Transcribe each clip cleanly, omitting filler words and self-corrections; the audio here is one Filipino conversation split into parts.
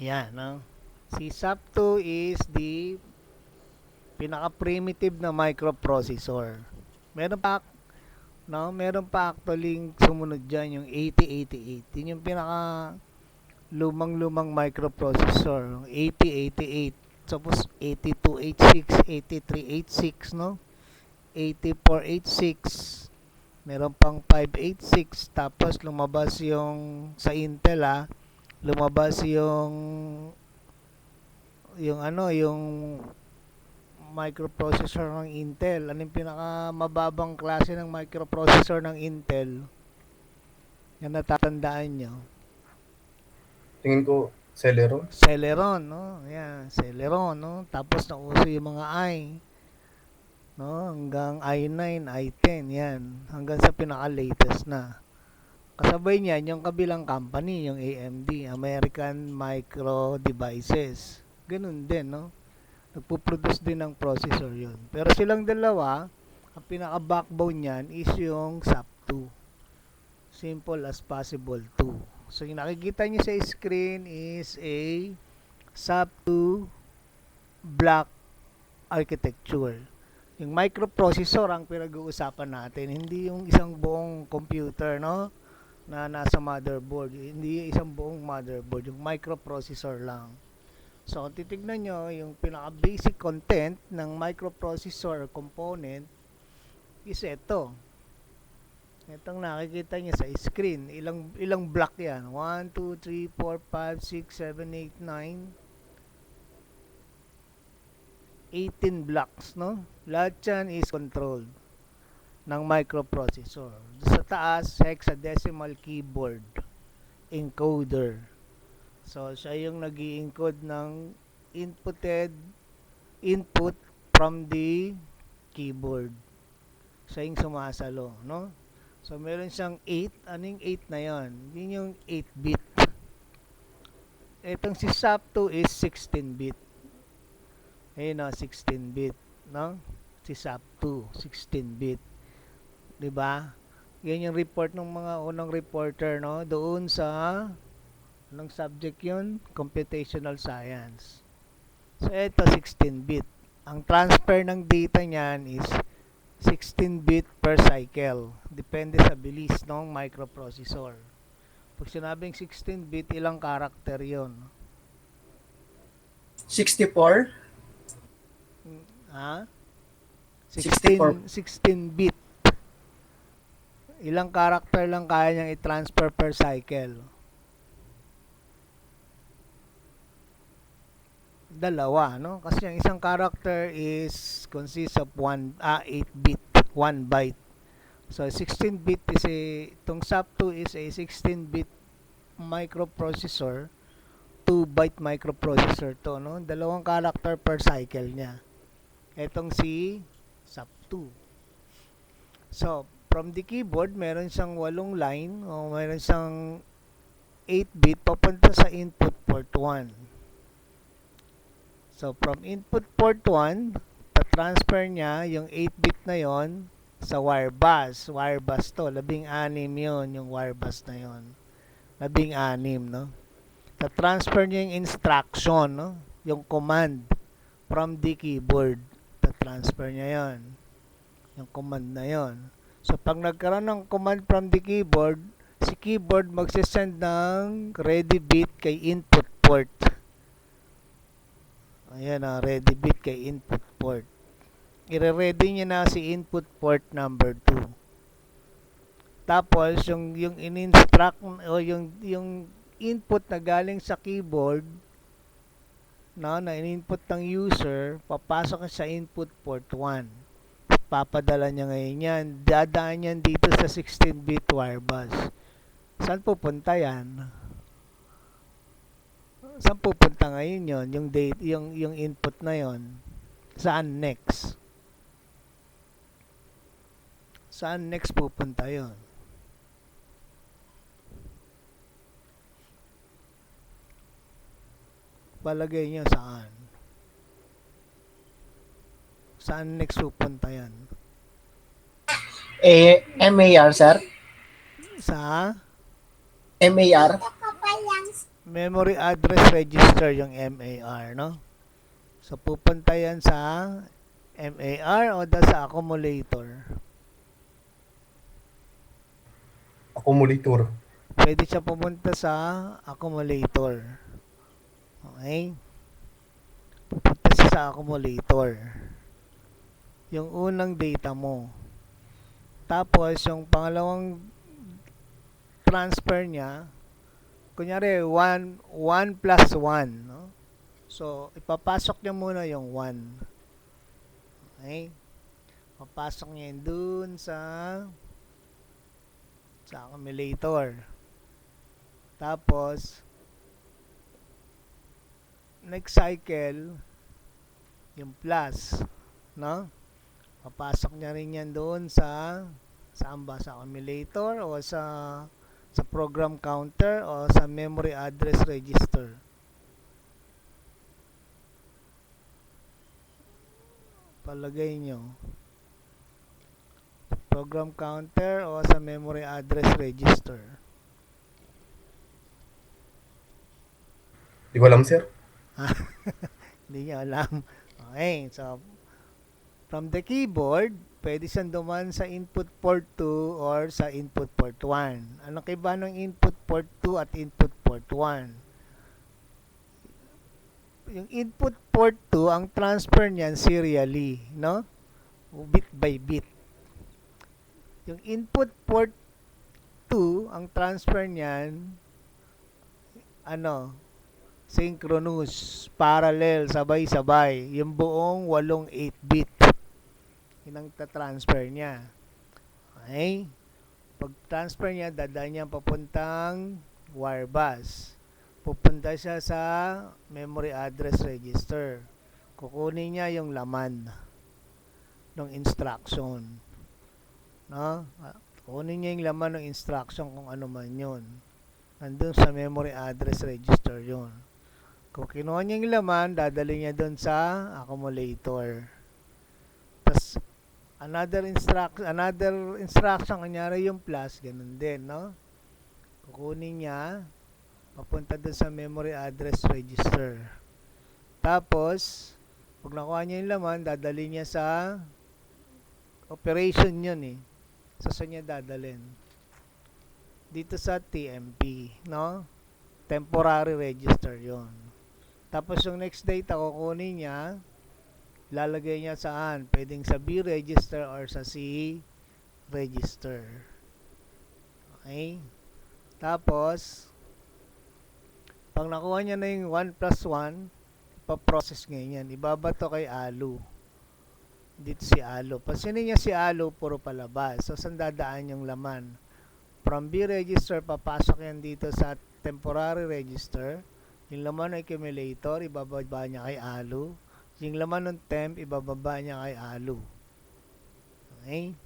Yan, no? Si SAP2 is the pinaka-primitive na microprocessor. Meron pa, no? Meron pa actually sumunod diyan yung 8088. Yun yung pinaka lumang-lumang microprocessor, yung 8088. Tapos 8286, 8386, no? 8486. Meron pang 586. Tapos lumabas yung sa Intel, lumabas yung ano, yung microprocessor ng Intel. Ano yung pinaka mababang klase ng microprocessor ng Intel? Yan natatandaan nyo. Tingin ko, Celeron. Celeron, no? Yan, Celeron, no? Tapos nauso yung mga i, no? Hanggang i9, i10, yan. Hanggang sa pinaka-latest na. Kasabay niyan yung kabilang company, yung AMD, American Micro Devices. Ganun din, no? Nagpo-produce din ng processor yun. Pero silang dalawa, ang pinaka-backbone niyan is yung SAP2. Simple as possible 2. So yung nakikita niyo sa screen is a SAP2 block architecture. Yung microprocessor ang pinag-uusapan natin, hindi yung isang buong computer, no? Na nasa motherboard. Hindi isang buong motherboard, yung microprocessor lang. So, kung titignan nyo, yung pinaka-basic content ng microprocessor component is ito. Itong nakikita nyo sa screen. Ilang block yan? 1, 2, 3, 4, 5, 6, 7, 8, 9, 18 blocks, no? Lahat yan is controlled ng microprocessor. Sa taas, hexadecimal keyboard encoder. So, siya yung nag encode ng input from the keyboard. Siya yung sumasalo, no? So, meron siyang 8. Anong 8 na yon? Yun yung 8-bit. Itong si SAP2 is 16-bit. Ayun o, 16-bit, no? Si SAP2, 16-bit. 'Di ba? Yan yung report ng mga unang reporter, no? Doon sa anong subject yun? Computational science. So, ito 16-bit. Ang transfer ng data niyan is 16-bit per cycle. Depende sa bilis ng microprocessor. Pag sinabing 16-bit, ilang karakter yon? 64? Ha? 64. 16-bit. Ilang karakter lang kaya niyang i-transfer per cycle? Dalawa, no? Kasi yung isang character is consists of 8-bit, 1 byte. So 16-bit is itong SAP2 is a 16-bit microprocessor, 2-byte microprocessor to, no? Dalawang character per cycle niya. Etong si SAP2. So, from the keyboard, meron siyang 8 line o meron siyang 8-bit papunta sa input port 1. So, from input port 1, pa-transfer niya yung 8-bit na yon sa wire bus. Wire bus to, 16 yon yung wire bus na yon. 16, no? Ta-transfer niya yung instruction, no? Yung command from the keyboard. Ta-transfer niya yon. Yung command na yon. So, pag nagkaroon ng command from the keyboard, si keyboard magsisend ng ready bit kay input port. Ayan na, ready bit kay input port. I-ready niya na si input port number 2. Tapos, yung in-instruct o yung input na galing sa keyboard, no, na in-input ng user, papasok sa input port 1. Papadala niya ngayon yan. Dadaan yan dito sa 16-bit wire bus. Saan pupunta yan? Saan pupunta ngayon yon? Yung date, yung input na yon. Saan next? Saan next pupunta yon? Palagay niyo saan? Saan next pupunta yan? MAR, sir? Sa MAR? memory address register yung MAR, no? So, pupunta yan sa MAR o sa accumulator. Accumulator. Pwede siya pumunta sa accumulator. Okay? Pupunta siya sa accumulator. Yung unang data mo. Tapos, yung pangalawang transfer niya, kunyari, 1 plus 1. No? So, ipapasok niya muna yung 1. Okay? Papasok niya yun dun sa accumulator. Tapos, next cycle, yung plus, no? Papasok niya rin yan doon saan ba? Sa accumulator o sa program counter o sa memory address register. Palagay nyo. Program counter o sa memory address register. Di ko alam, sir. Hindi niya alam. Okay, so from the keyboard, pwede siyang dumaan sa input port 2 or sa input port 1. Ano kaiba ng input port 2 at input port 1? Yung input port 2, ang transfer niyan serially, no? Bit by bit. Yung input port 2, ang transfer niyan, synchronous, parallel, sabay-sabay. Yung buong 8 bit. Yun ang transfer niya. Okay? Pag transfer niya, dadaan niya papuntang wire bus. Pupunta siya sa memory address register. Kukunin niya yung laman ng instruction. No? Kukunin niya yung laman ng instruction kung ano man yun. Nandun sa memory address register yun. Kung kinuha niya yung laman, dadali niya dun sa accumulator. Tapos, another instruction, kanyari yung plus, ganun din, no? Kukunin niya, papunta dun sa memory address register. Tapos, pag nakuha niya yung laman, dadali niya sa operation yun eh. Saan niya dadalhin? Dito sa TMP, no? Temporary register yon. Tapos yung next data kukunin niya, lalagay niya saan? Pwedeng sa B register or sa C register. Okay? Tapos, pag nakuha niya na yung 1 plus 1, ipaprocess ngayon yan. Ibabato kay Alu. Dito si Alu. Pasinin niya si Alu, puro palabas. So, saan dadaan yung laman? From B register, papasok yan dito sa temporary register. Yung laman ng accumulator, ibababa niya kay Alu. Yung laman ng temp, ibababa niya kay Alu. Okay?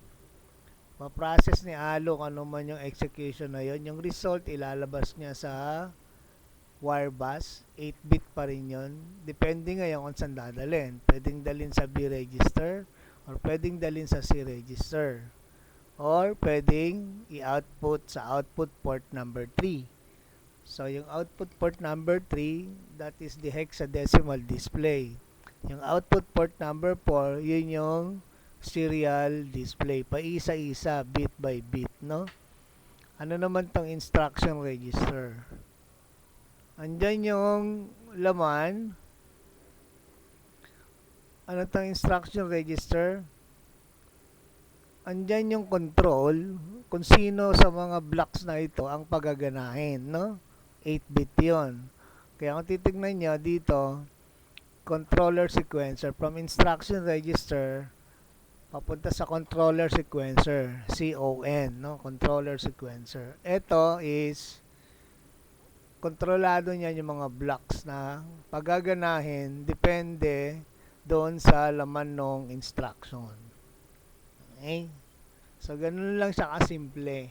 Ma-process ni Alu kung ano man yung execution na yon. Yung result, ilalabas niya sa wire bus. 8-bit pa rin yun. Depende ngayon kung saan dadalhin. Pwedeng dalhin sa B register or pwedeng dalhin sa C register. Or pwedeng i-output sa output port number 3. So, yung output port number 3, that is the hexadecimal display. Yung output port number 4, yun yung serial display. Paisa-isa, bit by bit, no? Ano naman tong instruction register? Andyan yung laman. Ano tong instruction register? Andyan yung control kung sino sa mga blocks na ito ang pagaganahin, no? 8-bit yon. Kaya kung titignan nyo dito, controller sequencer, from instruction register, papunta sa controller sequencer, CON, no? Controller sequencer. Ito is, kontrolado niya yung mga blocks na pagaganahin, depende doon sa laman ng instruction. Okay? So, ganun lang siya kasimple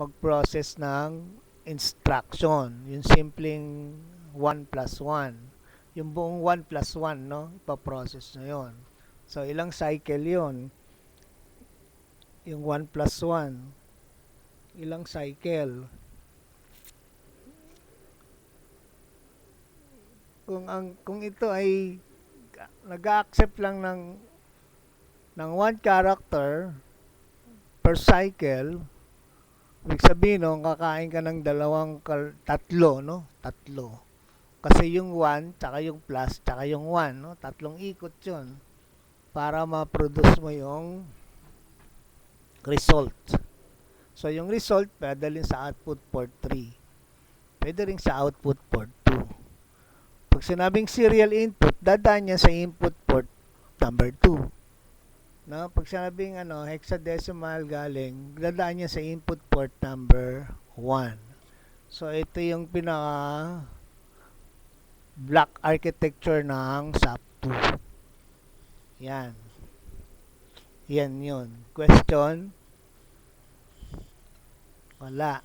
mag-process ng instruction. Yung simpleng 1 plus 1. Yung buong 1 plus 1, no? Ipaprocess na yon. So, ilang cycle yon? Yung 1 plus 1. Ilang cycle? kung ito ay nag-accept lang ng one character per cycle, ibig sabihin no, kakain ka ng tatlo, no? Tatlo. Kasi yung 1, tsaka yung plus, tsaka yung 1, no? Tatlong ikot yun para ma-produce mo yung result. So, yung result, pwede rin sa output port 3. Pwede rin sa output port 2. Pag sinabing serial input, dadaan niya sa input port number 2. No? Pag sinabing hexadecimal galing, dadaan niya sa input port number 1. So, ito yung pinaka block architecture ng SAP2. Yan. Yan yun. Question? Wala.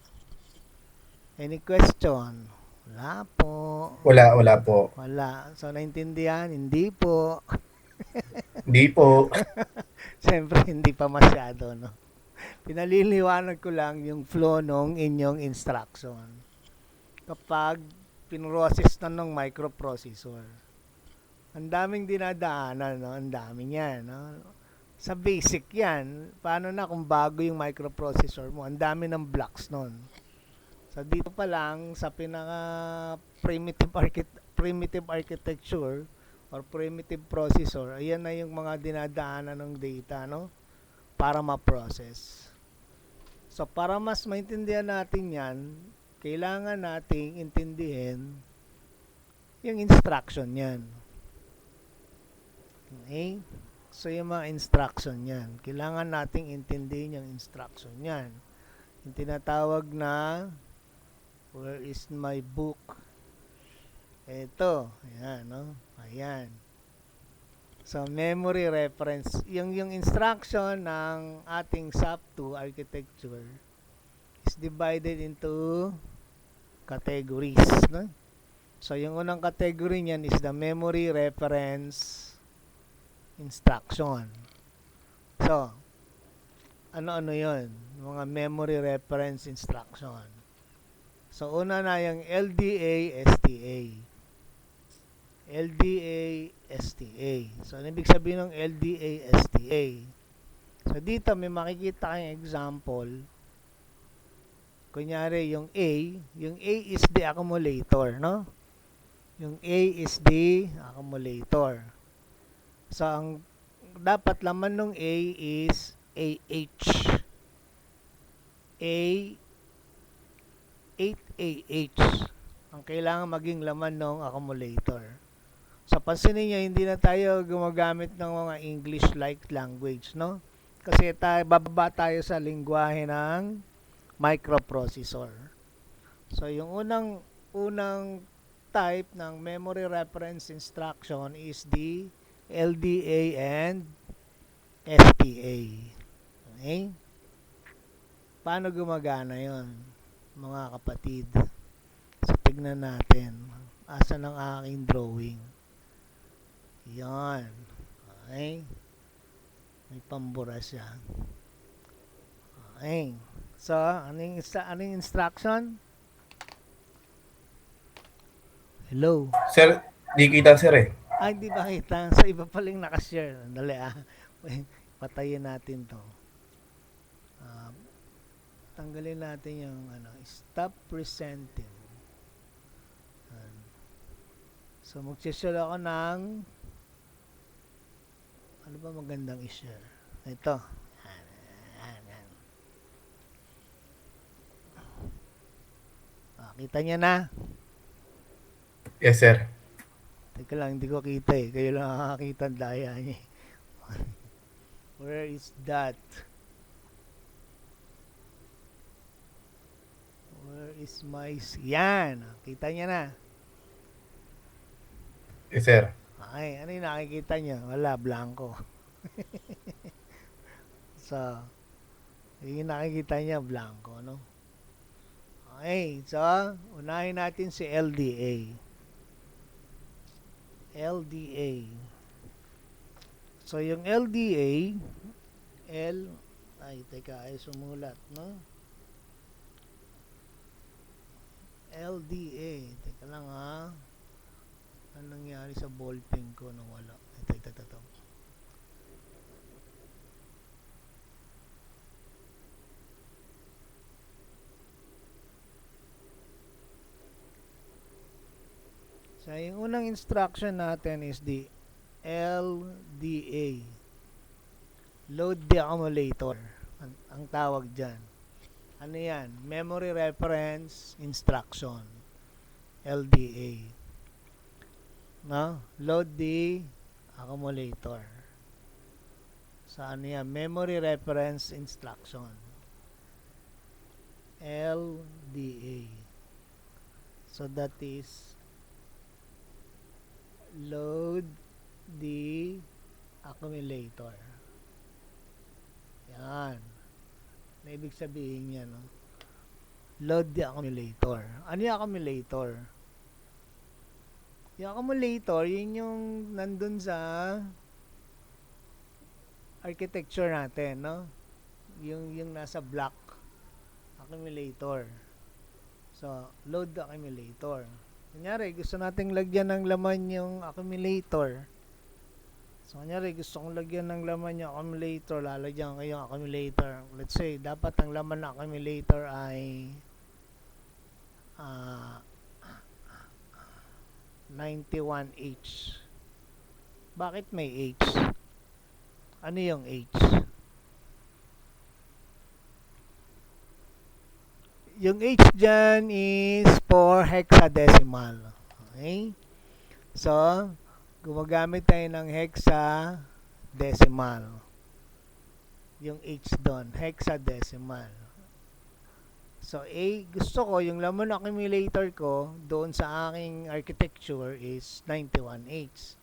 Any question? Wala po. Wala po. Wala. So, naintindihan? Hindi po. Hindi po. Siyempre, hindi pa masyado, no? Pinaliliwanag ko lang yung flow ng inyong instruction. Kapag pinrocess na ng microprocessor. Ang daming dinadaanan, no? Ang dami niyan, no? Sa basic yan. Paano na kung bago yung microprocessor mo? Ang dami ng blocks nun. So, dito pa lang, sa pinaka primitive architecture or primitive processor, ayan na yung mga dinadaanan ng data, no? Para ma-process. So, para mas maintindihan natin yan, kailangan nating intindihin yung instruction yan. Okay? So, yung mga instruction yan. Kailangan nating intindihin yung instruction yan. Yung tinatawag na where is my book? Ito. Ayan, no? Ayan. So, memory reference. Yung instruction ng ating SAP2 architecture is divided into categories, no? So, yung unang category niyan is the memory reference instruction. So, ano-ano yun? Mga memory reference instruction. So, una na yung LDA, STA. LDA, STA. So, ano ibig sabihin ng LDA, STA? So, dito may makikita kayong example. Kunyari, yung A is the accumulator, no? Yung A is the accumulator. So, ang dapat laman ng A is AH. A 8AH. Ang kailangan maging laman ng accumulator. So, pansinin nyo, hindi na tayo gumagamit ng mga English-like language, no? Kasi bababa tayo sa lingwahe ng microprocessor. So, yung unang type ng memory reference instruction is the LDA and STA. Okay? Paano gumagana yon, mga kapatid? So, tignan natin. Asa ng aking drawing? Yan. Okay? May pambura siya. Okay. So, anong instruction? Hello? Sir, di kita sir eh. Ay, hindi ba kita? Sa iba paling nakashare. Dali patayin natin to. Tanggalin natin yung stop presenting. So, mag-share ako ng ano ba magandang i-share? Ito. Kita niya na? Yes sir. Teka lang, hindi ko kita eh. Kayo lang nakakita ang daya niya. Where is that? Where is my... Yan! Kita niya na. Yes sir. Ay, ano yung nakikita niya? Wala, blanco. So, yung nakikita niya, blanco, no? Okay, so, unahin natin si LDA. LDA. So, yung LDA, ay sumulat, no? LDA, teka lang ha. Anong nangyari sa ballpen ko na wala? Ito. So, yung unang instruction natin is the LDA. Load the accumulator. Ang tawag dyan. Ano yan? Memory Reference Instruction. LDA. No? Load the accumulator. So, ano yan? Memory Reference Instruction. LDA. So, that is load the accumulator. Yan. Na ibig sabihin yan, no? Load the accumulator. Ano yung accumulator? Yung accumulator, yun yung nandun sa architecture natin, no? Yung nasa block. Accumulator. So, load the accumulator. Kunyari, gusto nating lagyan ng laman yung accumulator. So, kunyari, gusto kong lagyan ng laman yung accumulator. Lalagyan ko yung accumulator. Let's say, dapat ang laman ng accumulator ay 91H. Bakit may H? Ano yung H? Yung H dyan is for hexadecimal. Okay? So, gumagamit tayo ng hexadecimal. Yung H doon, hexadecimal. So, gusto ko, yung laman accumulator ko doon sa aking architecture is 91H.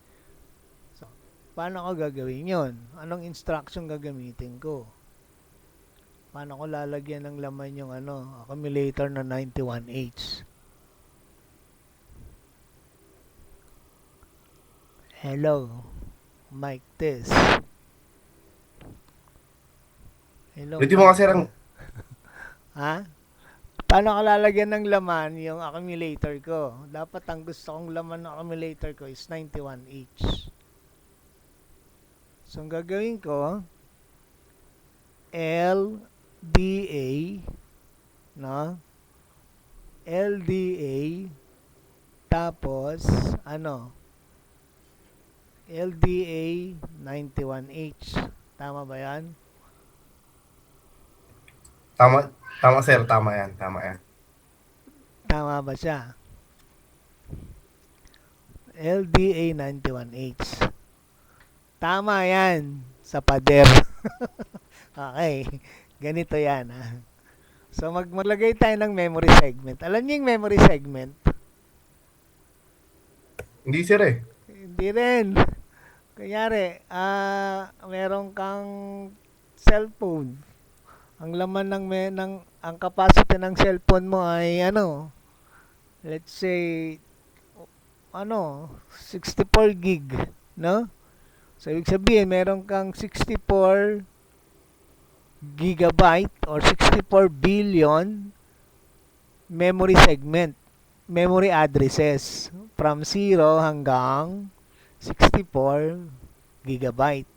So, paano ko gagawin yun? Anong instruction gagamitin ko? Paano ko lalagyan ng laman yung accumulator na 91H? Hello. Mic test. Hello. Pwede mo kasi lang. Ha? Paano ko lalagyan ng laman yung accumulator ko? Dapat ang gusto kong laman ng accumulator ko is 91H. So, ang gagawin ko, LDA, no? LDA, tapos, LDA 91H. Tama ba yan? Tama sir, tama yan. Tama ba siya? LDA 91H. Tama yan sa pader. Okay. Ganito yan, ha. So, maglagay tayo ng memory segment. Alam niyo yung memory segment? Hindi sir eh. Hindi rin. Kunyari, meron kang cellphone. Ang laman ang capacity ng cellphone mo ay let's say 64 gig, no? So ibig sabihin meron kang 64 gigabyte or 64 billion memory segment, memory addresses from 0 hanggang 64 gigabyte.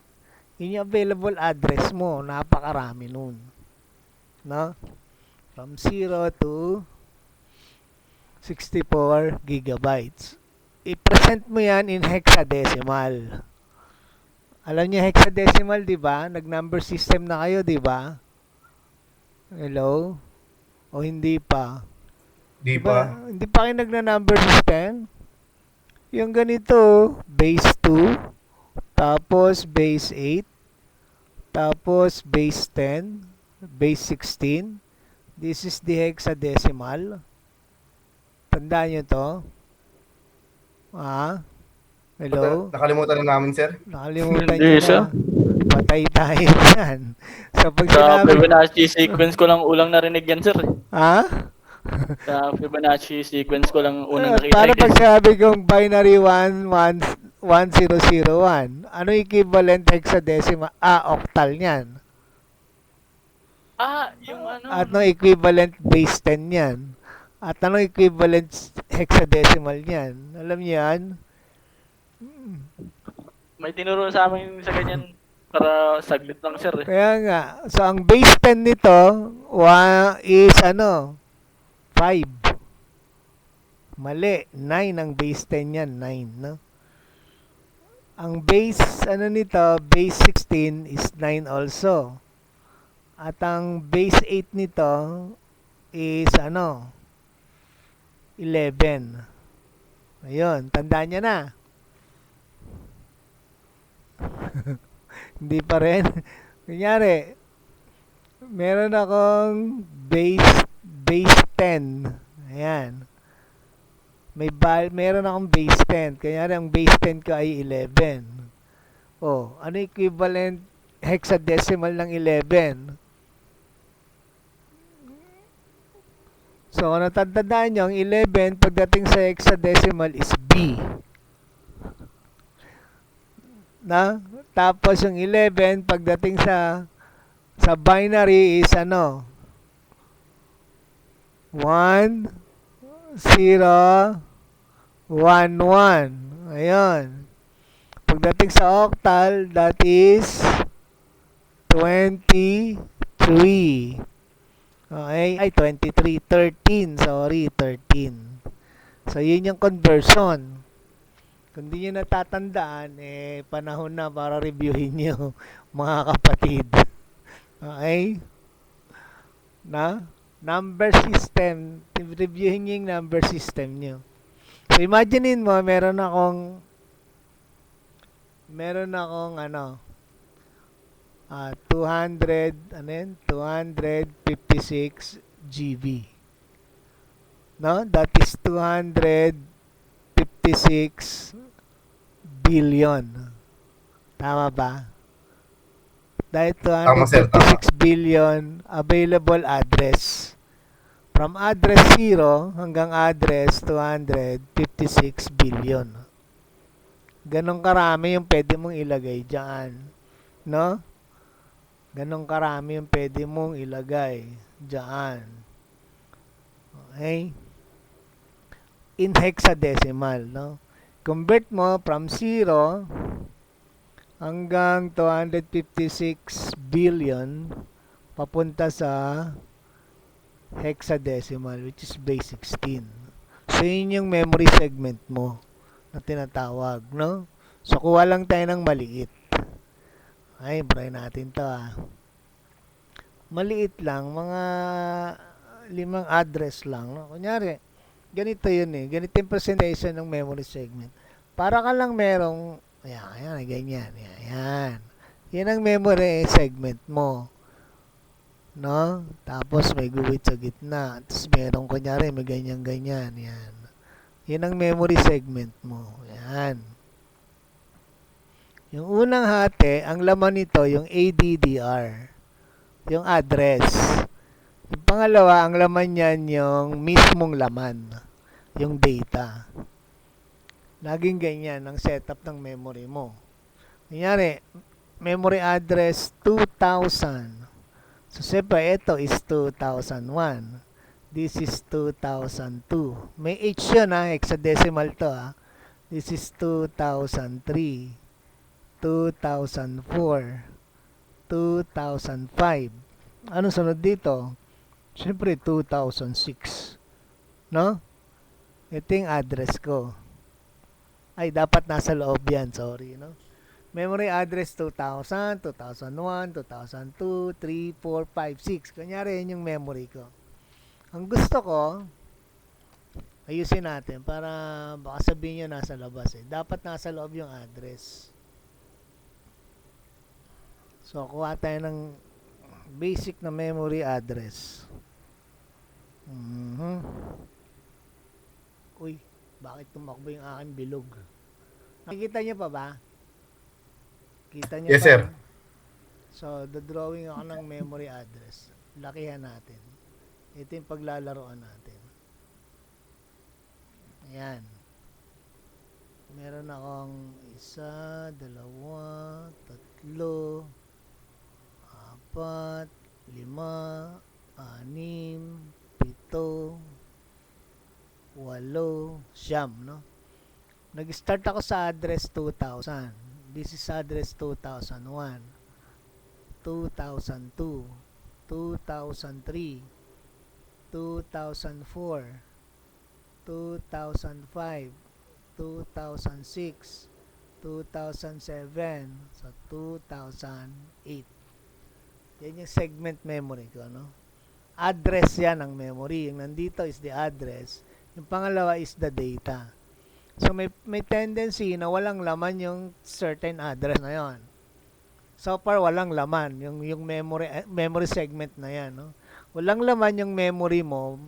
Yun yung available address mo, napakarami nun. No? From 0 to 64 gigabytes. I-present mo yan in hexadecimal. Alam niyo hexadecimal, di ba? Nag-number system na kayo, di ba? Hello? O hindi pa? Di Diba, pa. hindi pa kayo nagna-number system? Yung ganito, base 2, tapos base 8, tapos base 10, base 16. This is the hexadecimal. Tandaan nyo to. Hello? Nakalimutan na namin sir. Nakalimutan Hindi nyo siya. na. Patay tayo yan. So, pag Sa sinabi, Fibonacci sequence ko lang ulang narinig yan, sir. ha? Sa Fibonacci sequence ko lang unang nakita Para pag yan. sabi kong binary 1001, ano equivalent hexadecimal? Octal niyan. Yung At no equivalent base 10 niyan. At ano equivalent hexadecimal niyan? Alam niyo yan? May tinuro sa amin sa ganyan para saglit lang, sir. Eh. Kaya nga, so ang base 10 nito is ano, 5. Mali, 9 ang base 10 yan, 9, no? Ang base ano nito, base 16 is 9 also. At ang base 8 nito is ano, 11. Ayun, tandaan niya na. Hindi pa rin. Kunyari, meron akong base 10. Ayan. Meron akong base 10. Kunyari, ang base 10 ko ay 11. Oh, ano equivalent hexadecimal ng 11? So, kung natatandaan nyo, ang 11 pagdating sa hexadecimal is B. Na? Tapos yung 11 pagdating sa binary is ano? 1 0 1 1. Ayun. Pagdating sa octal, that is 23. Okay? Ay, 23. 13. Sorry, 13. So, yun yung conversion. Kung di nyo natatandaan, panahon na para reviewin nyo, mga kapatid. Okay? Na? Number system. Reviewin nyo yung number system nyo. So, imaginein mo, meron akong 256 GB. No? That is 256 billion. Tama ba? Dahil Tama, sir. Tama. 256 billion available address. From address 0 hanggang address 256 billion. Ganon karami yung pwede mong ilagay dyan. No? Ganon karami yung pwede mong ilagay dyan. Okay? In hexadecimal, no? Convert mo from 0 hanggang 256 billion papunta sa hexadecimal, which is base 16. So, yun yung memory segment mo na tinatawag, no? So, kuha lang tayo ng maliit. Ay, try natin to, Maliit lang, mga 5 address lang, no? Kunyari, ganito yun Ganito yung presentation ng memory segment. Para ka lang merong, ayan, ganyan, ayan. Yan ang memory segment mo. No? Tapos may guhit sa gitna. Tapos merong, kunyari, may ganyan-ganyan. Yan. Yan ang memory segment mo. Yan. Yung unang hati, ang laman nito, yung ADDR. Yung address. Yung pangalawa, ang laman niyan, yung mismong laman. Yung data. Laging ganyan ang setup ng memory mo. Kunyari, memory address 2000. So, siyempre, ito is 2001. This is 2002. May H yun hexadecimal to This is 2003, 2004, 2005. Ano sunod dito? Siyempre, 2006. No? Ito yung address ko. Ay, dapat nasa loob yan. Sorry, no? Memory address 2000, 2001, 2002, 3, 4, 5, 6. Kunyari, yun yung memory ko. Ang gusto ko, ayusin natin para baka sabihin nyo nasa labas Dapat nasa loob yung address. So, kuha tayo ng basic na memory address. Uy, bakit tumakbo yung aking bilog? Nakikita nyo pa ba? Kita nyo Yes, pa? sir. So, drawing ako ng memory address. Lakihan natin. Ito yung paglalaroan natin. Ayan. Meron akong 1, 2, 3, 4, 5, 6, 7, 8, 9, 10, no? Nag-start ako sa address 2000. This is address 2001, 2002, 2003, 2004, 2005, 2006, 2007, so 2008. Yan yung segment memory ko, no? Address yan ang memory. Yung nandito is the address. Yung pangalawa is the data. So may tendency na walang laman yung certain address na yon. So far walang laman yung memory segment na yan, no? Walang laman yung memory mo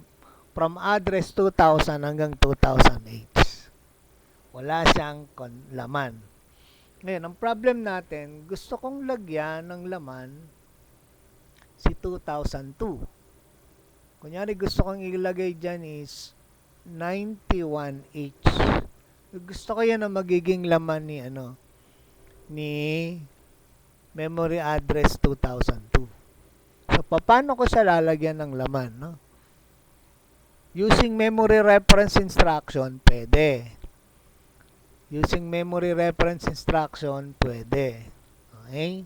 from address 2000 hanggang 2008. Wala siyang laman. Ngayon, ang problem natin, gusto kong lagyan ng laman si 2002. Kunyari gusto kong ilagay dyan is 91H. Gusto ko yan na magiging laman ni ni memory address 2002. So paano ko siya lalagyan ng laman, no? Using memory reference instruction, pwede. Using memory reference instruction, pwede. Okay?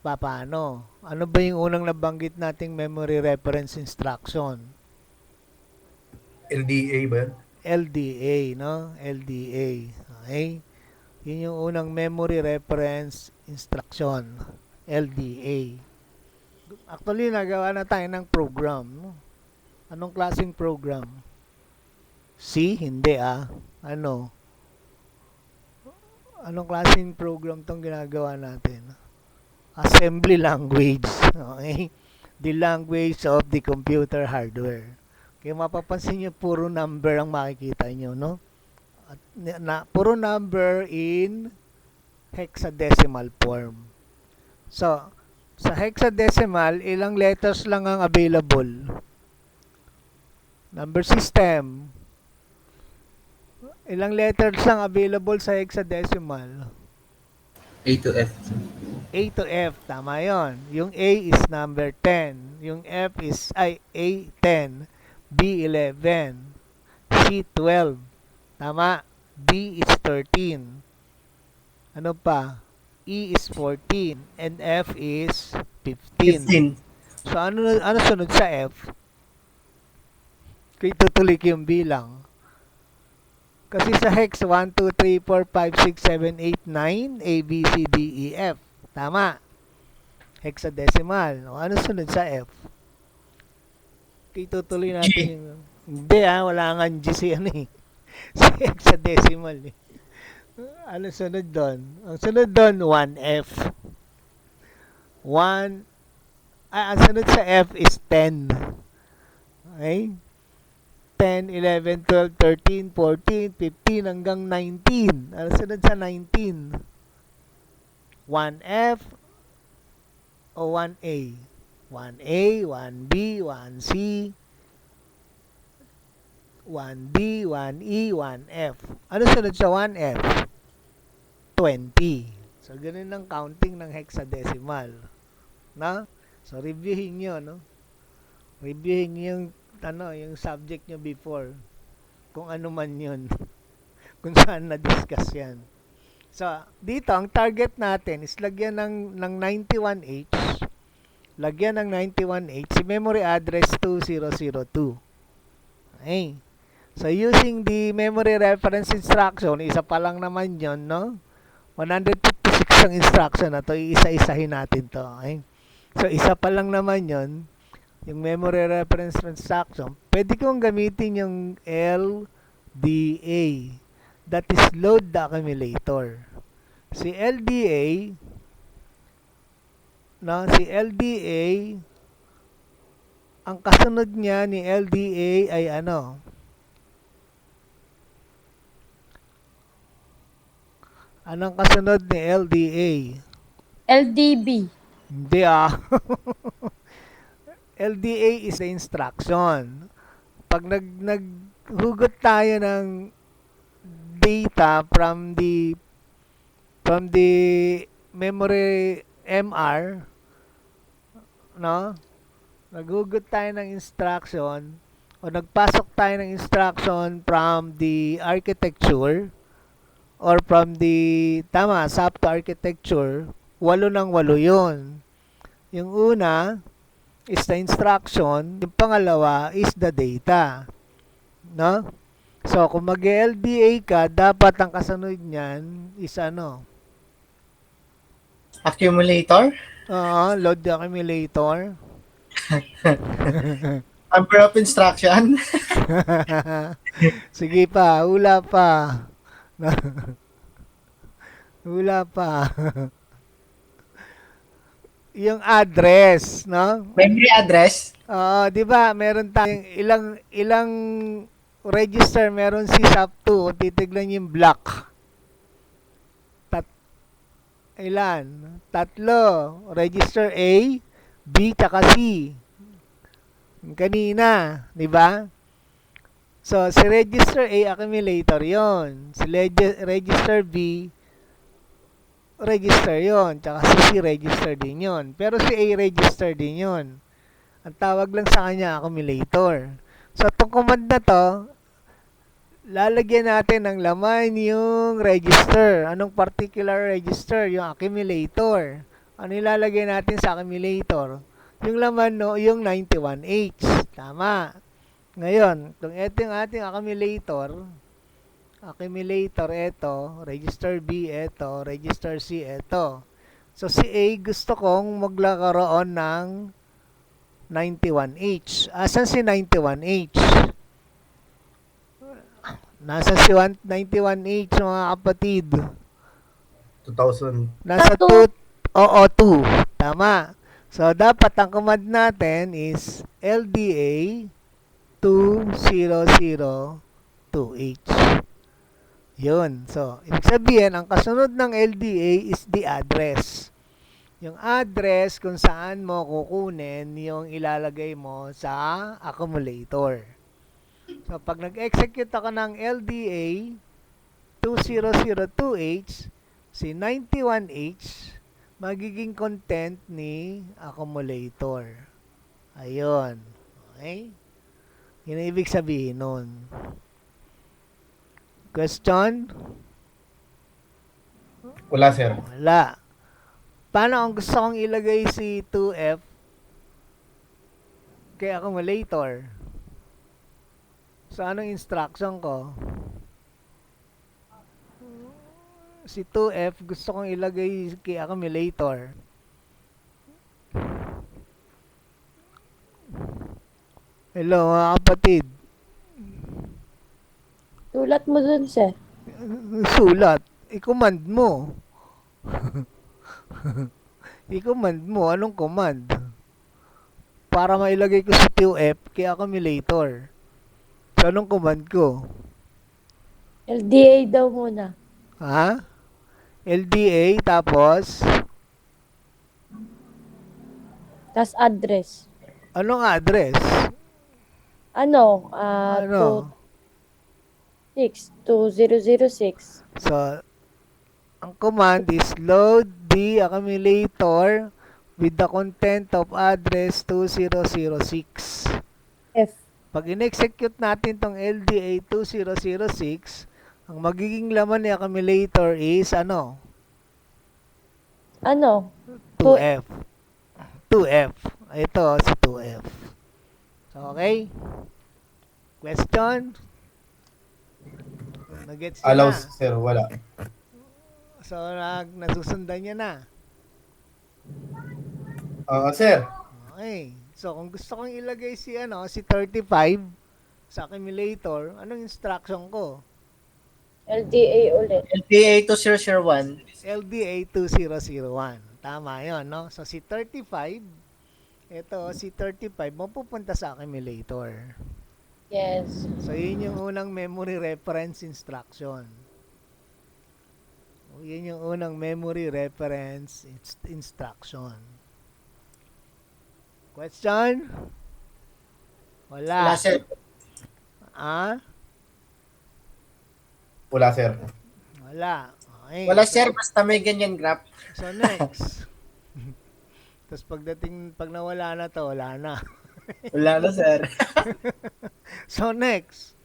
Paano? Ano ba yung unang nabanggit nating memory reference instruction? LDA ba yan? LDA, no? LDA. Okay? Yun yung unang memory reference instruction. LDA. Actually, nagawa na tayo ng program, no? Anong klaseng program? C? Hindi Ano? Anong klaseng program tong ginagawa natin? Assembly language. Okay? The language of the computer hardware. Kaya mapapansin nyo, puro number ang makikita nyo, no? At, puro number in hexadecimal form. So, sa hexadecimal, ilang letters lang ang available? Number system. Ilang letters lang available sa hexadecimal? A to F. A to F, tama yon. Yung A is number 10. Yung F is, A10. B 11, C 12, tama, D is 13, ano pa, E is 14, and F is 15. So ano sunod sa F? Kaya tutuloy ko yung bilang. Kasi sa hex 1, 2, 3, 4, 5, 6, 7, 8, 9, A, B, C, D, E, F, tama, hexadecimal. Ano sunod sa F? Itutuloy natin yung... Hindi wala nga G si si hexadecimal Ano sunod doon? Ang sunod doon, 1F. 1... ang sunod sa F is 10. Okay? 10, 11, 12, 13, 14, 15, hanggang 19. Ano sunod sa 19? 1F o 1A? 1A, 1B, 1C, 1D, 1E, 1F. Ano sunod sa 1F? 20. So, ganun ang counting ng hexadecimal. No? So, reviewin nyo, no? Reviewin yung, yung subject nyo before. Kung ano man yun. Kung saan na-discuss yan. So, dito, ang target natin is lagyan ng 91H. Lagyan ng 91H si memory address 2002. Okay. So, using the memory reference instruction, isa pa lang naman yun, no? 156 ang instruction na to. Iisa-isahin natin to. Okay. So, isa pa lang naman yun, yung memory reference instruction. Pwede kong gamitin yung LDA. That is load the accumulator. Si LDA, si LDA, ang kasunod niya ni LDA ay ano? Anong kasunod ni LDA? LDB. Hindi LDA is the instruction. Pag naghugot tayo ng data from the memory MR, no? Naghugot tayo ng instruction o nagpasok tayo ng instruction from the architecture, or from the, tama, SAP to architecture, 8 ng 8 yun. Yung una is the instruction, yung pangalawa is the data. No? So, kung mag-LDA ka, dapat ang kasunod niyan is ano? Accumulator? Load accumulator. Number of instruction? Sige pa, hula pa. Hula pa. Yung address, no? Memory address? Di ba, meron tayong ilang register meron si SAP2. Kung titignan yung block. Ilan? 3. Register A, B, tsaka C. Kanina, di ba? So, si register A, accumulator yon. Si register B, register yon. Tsaka si C, register din yon. Pero si A, register din yon. Ang tawag lang sa kanya, accumulator. So, itong command na to, lalagyan natin ng laman yung register. Anong particular register? Yung accumulator. Ano ilalagay natin sa accumulator? Yung laman, no, yung 91H. Tama. Ngayon, kung ito yung ating accumulator, ito, register B, ito, register C, ito. So, si A, gusto kong maglakaroon ng 91H. Asan si 91H? Nasa si 91H, mga kapatid. 2,000. Nasa 2. Tama. So, dapat ang command natin is LDA 2002H. Yun. So, ibig sabihin, ang kasunod ng LDA is the address. Yung address kung saan mo kukunin yung ilalagay mo sa accumulator. So, pag nag-execute ako ng LDA 2002H, si 91H, magiging content ni accumulator. Ayun. Okay? Yun ang ibig sabihin nun. Question? Wala, sir. Wala. Paano kung gusto kong ilagay si 2F kay accumulator? So, anong instruction ko? Si 2F gusto kong ilagay kay accumulator. Hello, mga kapatid. Sulat mo dun, sir. Sulat. I-command mo. I-command mo. Anong command? Para mailagay ko si 2F kay accumulator. So, anong command ko? LDA daw muna. Ha? LDA, tapos, Tas address. anong address? Ano? Ano? 2006. So, ang command is load the accumulator with the content of address 2006. F. Pag in-execute natin tong LDA 2006, ang magiging laman ni accumulator is ano? Ano? 2F. 2F. Ito, si 2F. Okay? Question? Nagets niya Allow, na. sir. Wala. So, nasusundan niya na. Sir. Okay. So, kung gusto kong ilagay si, si 35 sa accumulator, anong instruction ko? LDA ulit. LPA 2001. LDA 2001. Tama yon, no? So, si 35, ito, si 35, mapupunta sa accumulator. Yes. So, yun yung unang memory reference instruction. Yun yung unang memory reference instruction. Question? Wala, Wala. sir. Ah? Wala, sir. Wala. Okay. Wala, sir. Basta may ganyan graph. So, next. Tapos pag nawala na to, wala na. Wala na, sir. So, next.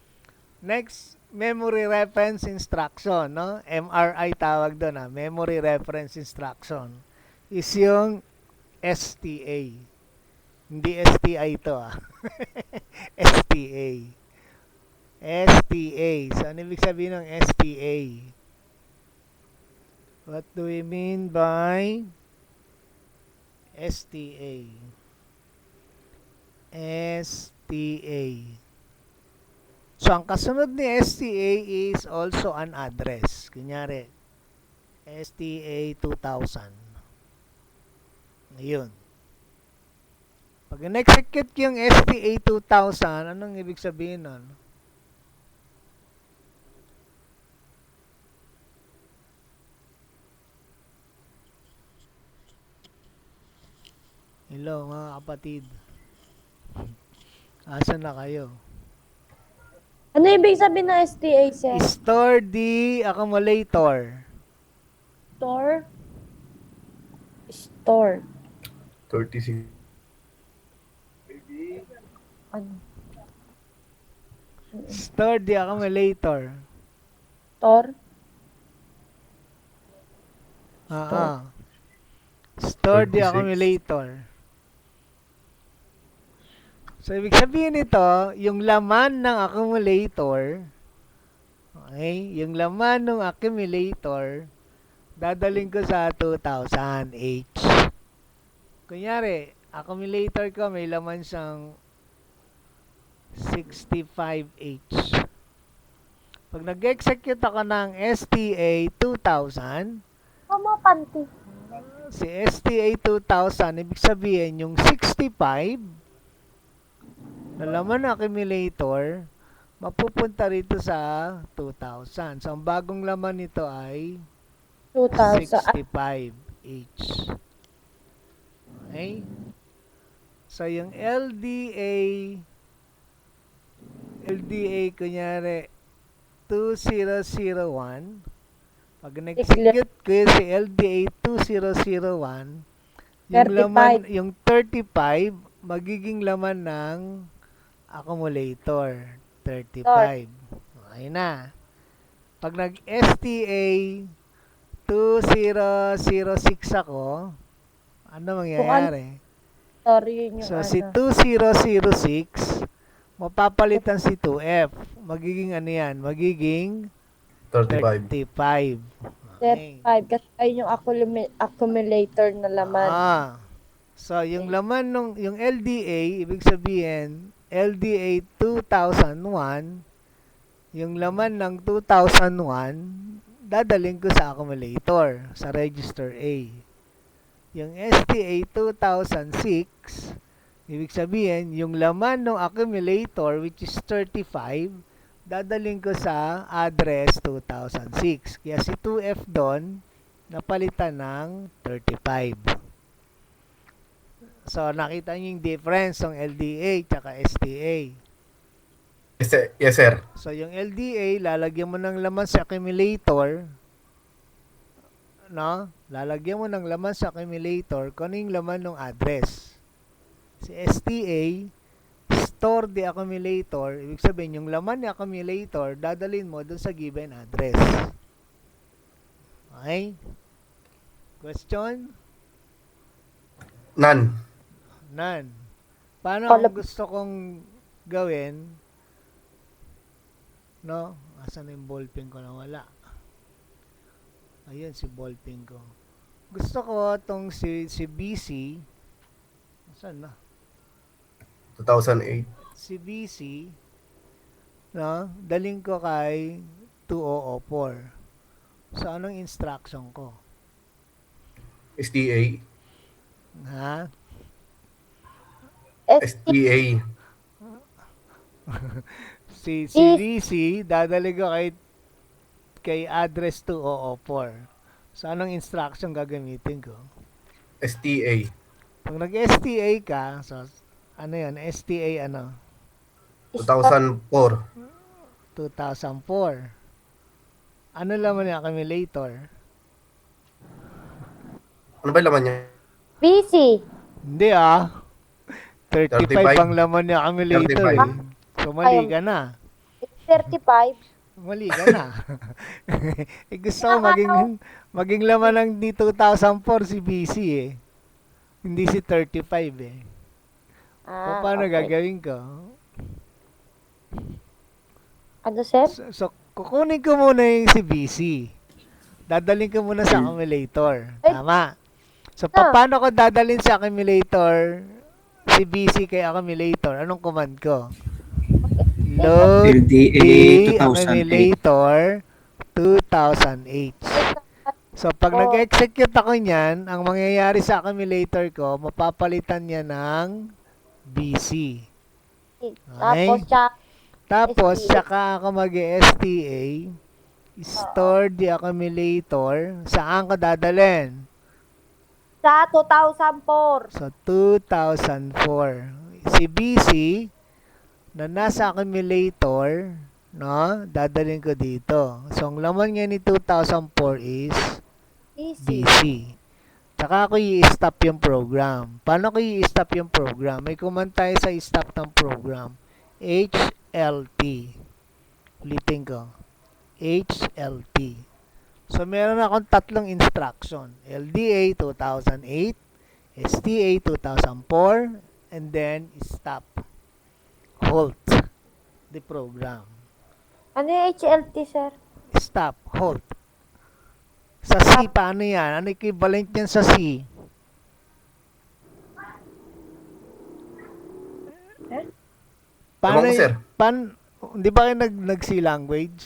Next, memory reference instruction, no? MRI tawag doon, memory reference instruction. Is yung STA. Hindi STI ito, STA. STA. So, ano ibig sabihin ng STA? What do we mean by STA? STA. So, ang kasunod ni STA is also an address. Kunyari, STA 2000. Ayun. Pag in-execute yung STA 2000, anong ibig sabihin nun? Hello mga kapatid. Asan na kayo? Ano ibig sabihin ng STA, sir? Store the accumulator. Store? Store. 36. Ano? Store the accumulator. Store? Store the 36. accumulator. So, ibig sabihin nito, yung laman ng accumulator, okay, yung laman ng accumulator, dadaling ko sa 2000H. Kunyari, accumulator ko, may laman siyang 65H. Pag nag-execute ako ng STA 2000, Mama, panty. si STA 2000, ibig sabihin yung 65 na laman ng accumulator, mapupunta rito sa 2000. So, ang bagong laman nito ay 2,000. 65H. Okay? So, yung LDA kunyari, 2001, pag nag-execute ko yun si LDA 2001, yung 35. laman, yung 35, magiging laman ng accumulator. 35. Okay na. Pag nag-STA 2006 ako, ano mangyayari? Sorry, yun yung So, ano. si 2006, mapapalitan si 2F. Magiging ano yan? Magiging 35. 35. Okay. 35. Kasi ayun yung accumulator na laman. So, yung laman nung yung LDA, ibig sabihin, LDA 2001, yung laman ng 2001, dadaling ko sa accumulator, sa register A. Yung STA 2006, ibig sabihin, yung laman ng accumulator, which is 35, dadaling ko sa address 2006. Kaya si 2F doon, napalitan ng 35. So, nakita niyo yung difference ng LDA tsaka STA. Yes, sir. So, yung LDA, lalagyan mo ng laman sa accumulator, no? Lalagyan mo ng laman sa accumulator kung ano yung laman ng address. Si STA, store the accumulator, ibig sabihin, yung laman ng accumulator, dadalhin mo dun sa given address. Okay? Question? None. None. Paano kung gusto kong gawin, no? Asan na yung ballpen ko na wala? Ayun, si ballpen ko. Gusto ko tong si BC, asan na? 2008. Si BC, no? Daling ko kay 2004. So, anong instruction ko? STA. Ha? STA. Si BC, dadali ko kay address 2004. So, anong instruction gagamitin ko? STA. Pag nag-STA ka, so, ano yun? STA ano? 2004. 2004. Ano laman yung accumulator? Ano ba yung laman niya? BC. Hindi 35 35. ang laman yung accumulator 35. eh. So, mali ka na. 35. Mali ka na. Gusto ko maging laman ng di 2004 si BC eh. Hindi si 35 eh. Paano okay. gagawin ko? Ano, sir? So, kukunin ko muna yung si BC. Dadalhin ko muna sa accumulator. Tama. So, paano ko dadalhin sa accumulator si BC kay accumulator? Anong command ko? Load LDA D 2008. accumulator 2008. So, pag nag-execute ako niyan, ang mangyayari sa accumulator ko, mapapalitan niya ng BC. Tapos, Tapos, STA. saka ako mag-STA, store the accumulator, saan ko dadalhin? sa 2004. So, 2004. Si BC, na nasa accumulator, no, dadalhin ko dito. So, ang laman nga ni 2004 is Easy. BC. Tsaka ako i-stop yung program. Paano ko i-stop yung program? May command tayo sa stop ng program. HLT. Ulitin ko. HLT. So, meron akong tatlong instruction. LDA 2008, STA 2004, and then stop. Halt the program. Ano yung HLT, sir? Stop. Halt. Sa C, paano yan? Ano equivalent yan sa C? Ewan ko, sir. Hindi ba kayo nag-C language?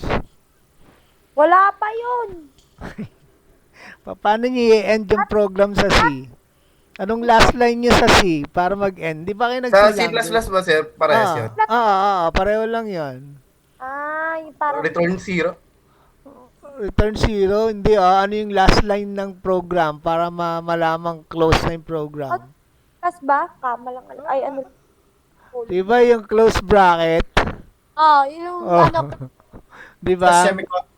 Wala pa yun. Paano nyo i-end yung program sa C? Anong last line nyo sa C para mag-end? Di ba kayo nag-C Sa C++ language? ba, sir? Parehas yun. Pareho lang yon. Yung parang Return 0. Return 0, hindi ano yung last line ng program para malamang close na yung program. kas ba? Kama lang. Ay, ano? Di ba yung close bracket? Yung Oh. ano. Di Tapos ba? semicolon.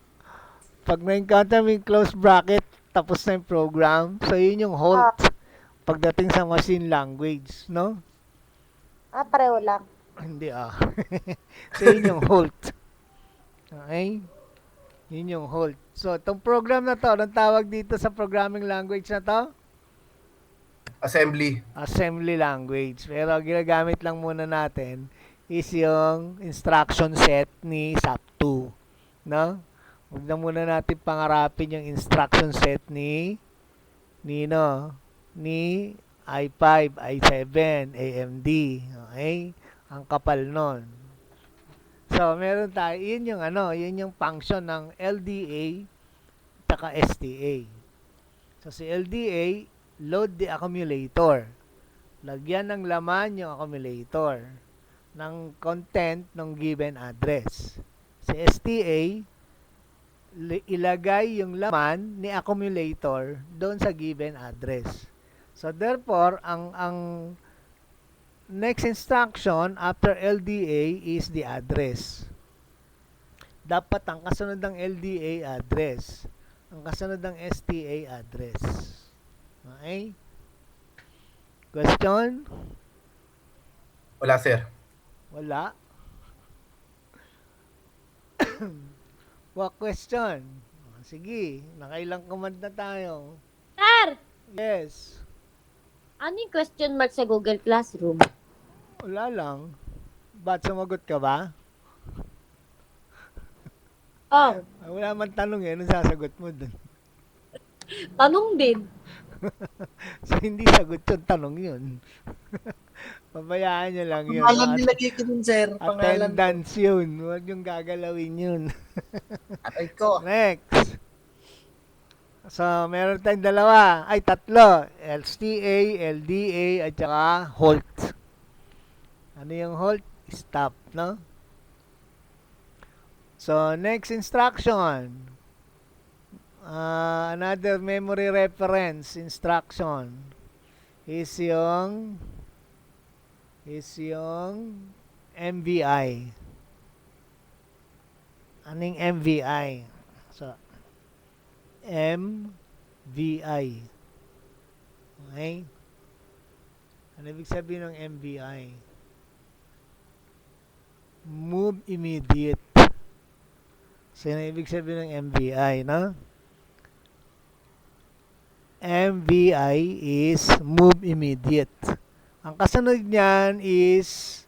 Pag na-encounter mo yung close bracket, tapos na yung program. So, yun yung halt pagdating sa machine language, no? Pareho lang. Hindi So, yun yung halt. Okay? Yun yung halt. So, itong program na to, anong tawag dito sa programming language na to? Assembly. Assembly language. Pero ginagamit lang muna natin is yung instruction set ni SAP2. No? Huwag na muna natin pangarapin yung instruction set ni i5, i7, AMD. Okay? Ang kapal nun. So, meron tayo, yun yung function ng LDA at STA. So, si LDA, load the accumulator. Lagyan ng laman yung accumulator ng content ng given address. Si STA, ilagay yung laman ni accumulator doon sa given address. So, therefore, ang next instruction after LDA is the address. Dapat ang kasunod ng LDA address. Ang kasunod ng STA address. Okay? Question? Wala, sir. Wala? What question? Sige, nakailang command na tayo. Sir, Yes. ano yung question mark sa Google Classroom? Wala lang. Ba't sumagot ka ba? Wala man tanong anong sasagot mo dun? Tanong din. So, hindi sagot yung tanong yun. Pabayaan nyo lang yun. Pangalan nilagay ko dun, sir. Pangalan ko. Attendance yun. Huwag yung gagalawin yun. Aray ko. Next. So, meron tayong dalawa. Ay, tatlo. STA, LDA, at saka halt. Ano yung halt? Stop, no? So, next instruction. Another memory reference instruction is yung MVI. Anong MVI? So, MVI. Okay? Ano ibig sabihin ng MVI? Move immediate. Sino ibig sabihin ng MVI, no? MVI is move immediate. Ang kasunod niyan is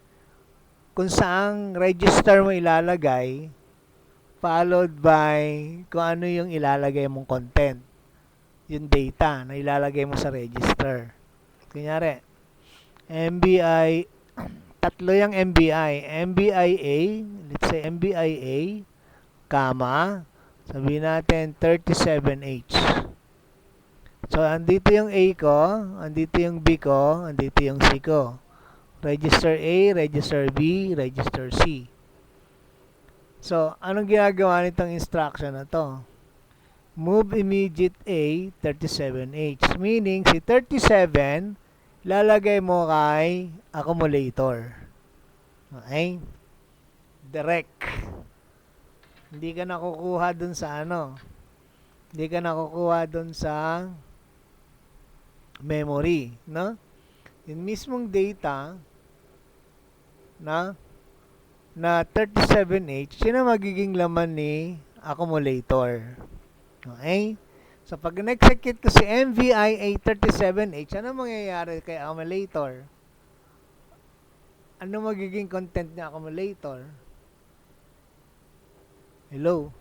kung saang register mo ilalagay, followed by kung ano yung ilalagay mong content. Yung data na ilalagay mo sa register. Kunyari, MBI, tatlo yung MBI. MBIA, let's say MBIA, comma, sabihin natin 37H. So, andito yung A ko, andito yung B ko, andito yung C ko. Register A, register B, register C. So, anong ginagawa nitong instruction na to? Move immediate A, 37H. Meaning, si 37, lalagay mo kay accumulator. Okay? Direct. Hindi ka nakukuha dun sa ano. Hindi ka nakukuha dun sa memory. No? Yung mismong data na 37H, yun ang magiging laman ni accumulator. Okay? So, pag na-execute ko si MVIA 37H, ano mangyayari kay accumulator? Ano magiging content ni accumulator? Hello?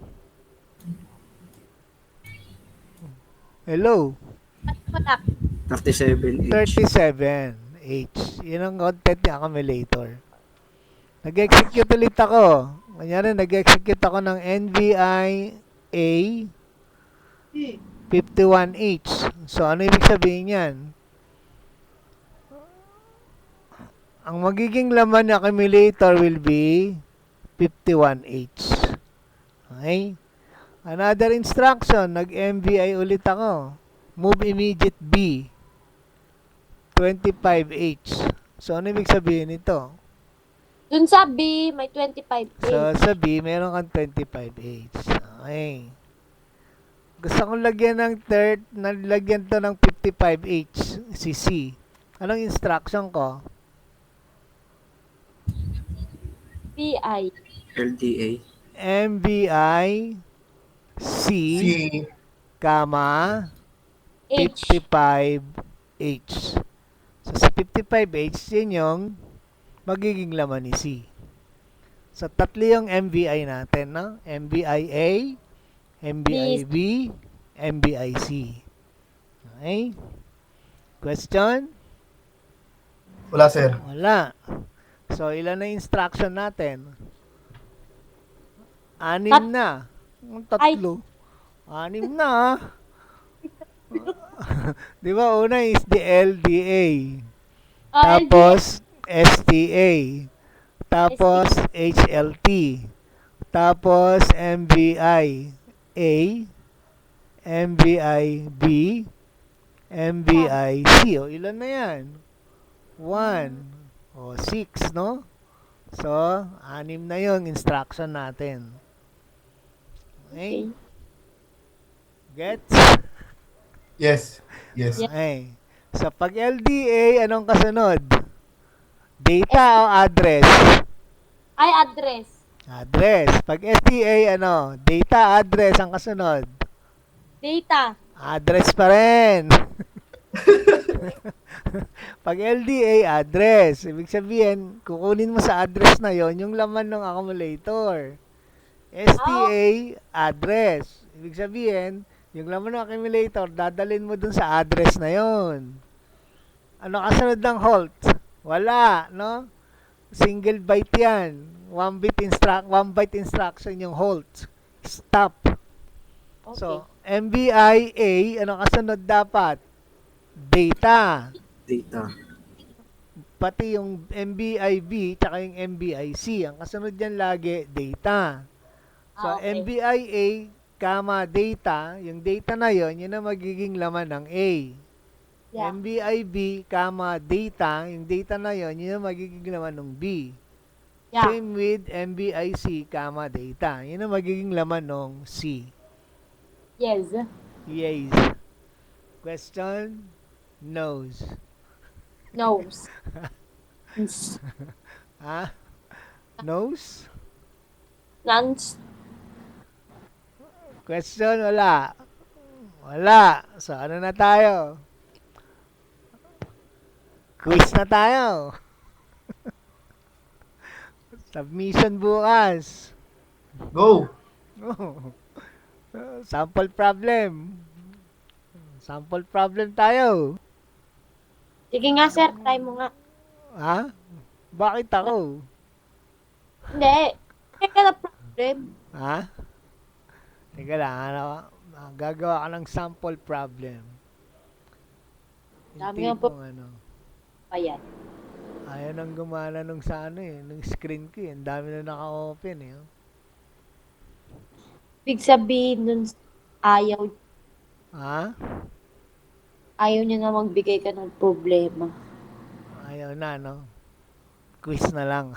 Hello? 37H. 37H. Yun ang content ni accumulator. Nag-execute ulit ako. Kanyari, nag-execute ako ng NVIA 51H. So, ano ibig sabihin yan? Ang magiging laman ng accumulator will be 51H. Okay? Another instruction, nag-MVI ulit ako. Move immediate B, 25H. So, ano ibig sabihin nito? Dun sa B, may 25H. So, sa B, meron kang 25H. Okay. Gusto kong lagyan ng lagyan to ng 55H, si C. Anong instruction ko? BI. LDA. MBI C, Si comma, H. 55H. So, sa 55H, yun yung magiging laman ni C. So, tatlo yung MVI natin, no? MVIA, MVIB, MVIC. Okay? Question? wala, sir. Wala. So, ilan na instruction natin? 6 na. Tatlo. 6 na. Di ba, una is the LDA. Tapos, STA. Tapos, HLT. Tapos, MVI A, MVI B, MVI C. O, ilan na yan? 1. O, 6, no? So, 6 na yung instruction natin. Okay? Gets? Yes. Yes. Okay. So, pag LDA, anong kasunod? Data o address? Ay, address. Address. Pag STA, ano? Data, address ang kasunod. Data. Address pa rin. Pag LDA, address. Ibig sabihin, kukunin mo sa address na yon yung laman ng accumulator. STA, address. Ibig sabihin, yung laman ng accumulator, dadalhin mo dun sa address na yon. Ano kasunod ng halt? Wala, no? Single byte yan. One byte instruction yung halt. Stop. Okay. So, MBIA, ano kasunod dapat? Data. Data. Pati yung MBIB, tsaka yung MBIC. Ang kasunod yan lagi, data. So, Okay. MBIA, comma, data, yung data na yon, yun ang magiging laman ng A. Yeah. MBIB, comma, data, yung data na yon, yun ang magiging laman ng B. Yeah. Same with MBIC, comma, data. Yun ang magiging laman ng C. Yes. Yes. Question? Nose. Nose. Ha? Nose? Nance. Question, wala. Wala. So, ano na tayo? Quiz na tayo. Submission bukas. Go! Oh. Sample problem. Sample problem tayo. Sige nga, sir. Try mo nga. Ha? Bakit ako? Hindi. Teka na problem. Ha? Teka lang, gagawa ka ng sample problem. Dami Yung nga po. tipong ano. Ayan. Ayaw nang gumana nung sa ano eh, nung screen ko eh. Ang dami na naka-open eh. Oh. Big sabihin nun, ayaw, Ha? ayaw niya na magbigay ka ng problema. Ayaw na, no? Quiz na lang.